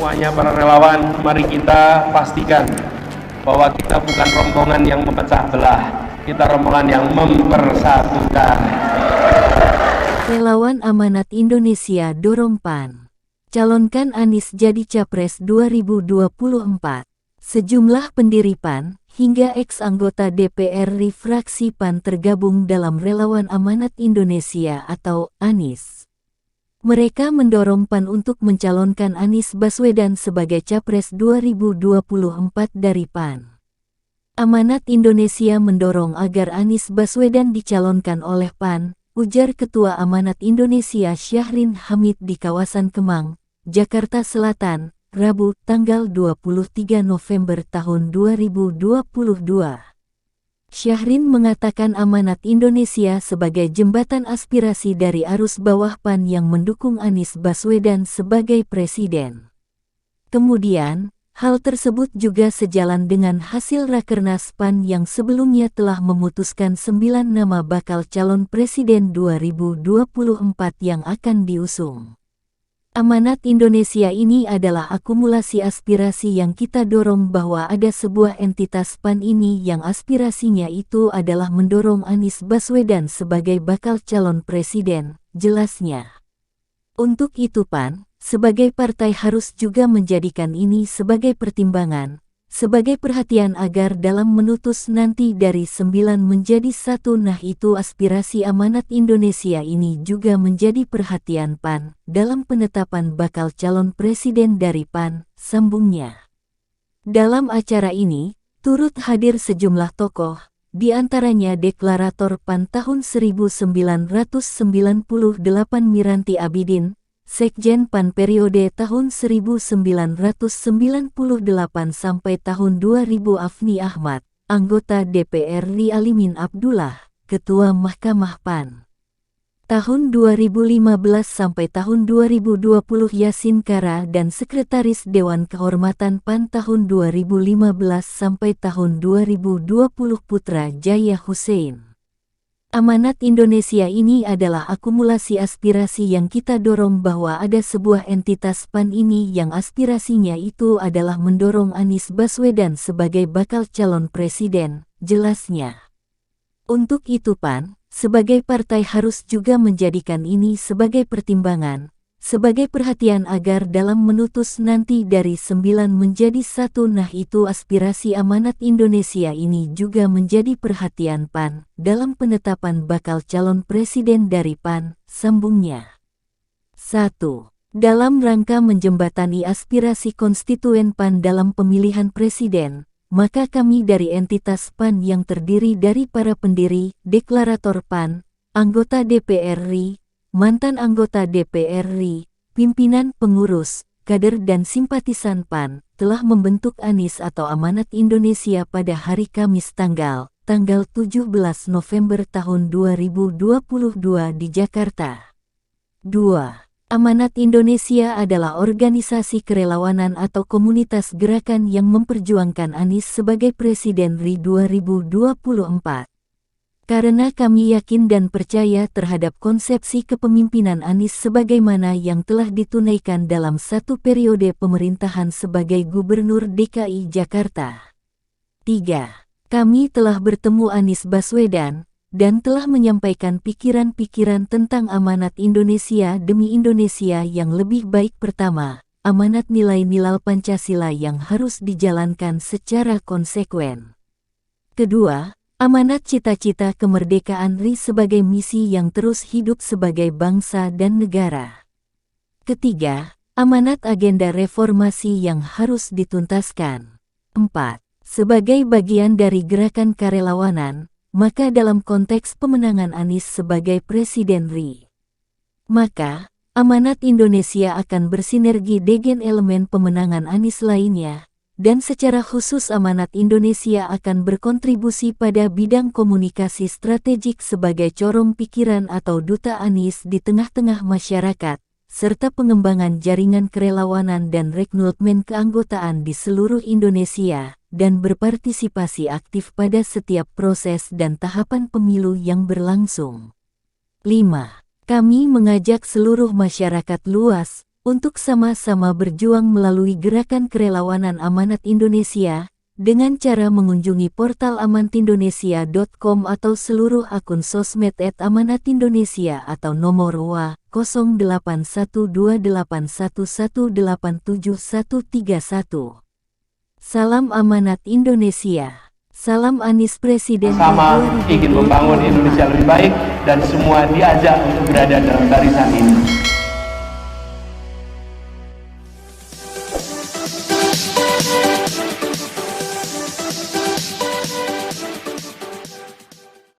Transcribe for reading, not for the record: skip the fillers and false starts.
semuanya para relawan, mari kita pastikan bahwa kita bukan rombongan yang memecah belah, kita rombongan yang mempersatukan. Relawan Amanat Indonesia dorong PAN. Calonkan Anies jadi Capres 2024. Sejumlah pendiri PAN, hingga ex-anggota DPR RI fraksi PAN tergabung dalam Relawan Amanat Indonesia atau ANIS. Mereka mendorong PAN untuk mencalonkan Anies Baswedan sebagai Capres 2024 dari PAN. Amanat Indonesia mendorong agar Anies Baswedan dicalonkan oleh PAN, ujar Ketua Amanat Indonesia Syahrin Hamid di kawasan Kemang, Jakarta Selatan, Rabu, tanggal 23 November tahun 2022. Syahrin mengatakan Amanat Indonesia sebagai jembatan aspirasi dari arus bawah PAN yang mendukung Anies Baswedan sebagai presiden. Kemudian, hal tersebut juga sejalan dengan hasil Rakernas PAN yang sebelumnya telah memutuskan 9 nama bakal calon presiden 2024 yang akan diusung. Amanat Indonesia ini adalah akumulasi aspirasi yang kita dorong bahwa ada sebuah entitas PAN ini yang aspirasinya itu adalah mendorong Anies Baswedan sebagai bakal calon presiden, jelasnya. Untuk itu PAN, sebagai partai harus juga menjadikan ini sebagai pertimbangan, sebagai perhatian agar dalam menutus nanti dari 9 menjadi 1. Nah itu aspirasi Amanat Indonesia ini juga menjadi perhatian PAN dalam penetapan bakal calon presiden dari PAN, sambungnya. Dalam acara ini, turut hadir sejumlah tokoh, di antaranya deklarator PAN tahun 1998 Miranti Abidin, Sekjen PAN periode tahun 1998 sampai tahun 2000 Afni Ahmad, anggota DPR RI Alimin Abdullah, Ketua Mahkamah PAN. Tahun 2015 sampai tahun 2020 Yasin Kara dan Sekretaris Dewan Kehormatan PAN tahun 2015 sampai tahun 2020 Putra Jaya Hussein. Amanat Indonesia ini adalah akumulasi aspirasi yang kita dorong bahwa ada sebuah entitas PAN ini yang aspirasinya itu adalah mendorong Anies Baswedan sebagai bakal calon presiden, jelasnya. Untuk itu PAN, sebagai partai harus juga menjadikan ini sebagai pertimbangan, sebagai perhatian agar dalam menutus nanti dari 9 menjadi 1. Nah itu aspirasi Amanat Indonesia ini juga menjadi perhatian PAN dalam penetapan bakal calon presiden dari PAN, sambungnya. 1. Dalam rangka menjembatani aspirasi konstituen PAN dalam pemilihan presiden, maka kami dari entitas PAN yang terdiri dari para pendiri, deklarator PAN, anggota DPR RI, mantan anggota DPR RI, pimpinan pengurus, kader dan simpatisan PAN, telah membentuk ANIS atau Amanat Indonesia pada hari Kamis tanggal 17 November tahun 2022 di Jakarta. 2. Amanat Indonesia adalah organisasi kerelawanan atau komunitas gerakan yang memperjuangkan Anies sebagai Presiden RI 2024. Karena kami yakin dan percaya terhadap konsepsi kepemimpinan Anies sebagaimana yang telah ditunaikan dalam 1 periode pemerintahan sebagai Gubernur DKI Jakarta. 3. Kami telah bertemu Anies Baswedan, dan telah menyampaikan pikiran-pikiran tentang amanat Indonesia demi Indonesia yang lebih baik. Pertama, amanat nilai-nilai Pancasila yang harus dijalankan secara konsekuen. Kedua, amanat cita-cita kemerdekaan RI sebagai misi yang terus hidup sebagai bangsa dan negara. Ketiga, amanat agenda reformasi yang harus dituntaskan. 4. Sebagai bagian dari gerakan karelawanan, maka dalam konteks pemenangan Anies sebagai Presiden RI, maka amanat Indonesia akan bersinergi dengan elemen pemenangan Anies lainnya, dan secara khusus amanat Indonesia akan berkontribusi pada bidang komunikasi strategik sebagai corong pikiran atau duta Anies di tengah-tengah masyarakat, serta pengembangan jaringan kerelawanan dan rekrutmen keanggotaan di seluruh Indonesia, dan berpartisipasi aktif pada setiap proses dan tahapan pemilu yang berlangsung. 5. Kami mengajak seluruh masyarakat luas, untuk sama-sama berjuang melalui gerakan kerelawanan Amanat Indonesia, dengan cara mengunjungi portal amantindonesia.com atau seluruh akun sosmed @amanatindonesia atau nomor WA 081281187131. Salam Amanat Indonesia. Salam Anies Presiden Sama ingin membangun Indonesia lebih baik dan semua diajak untuk berada dalam barisan ini.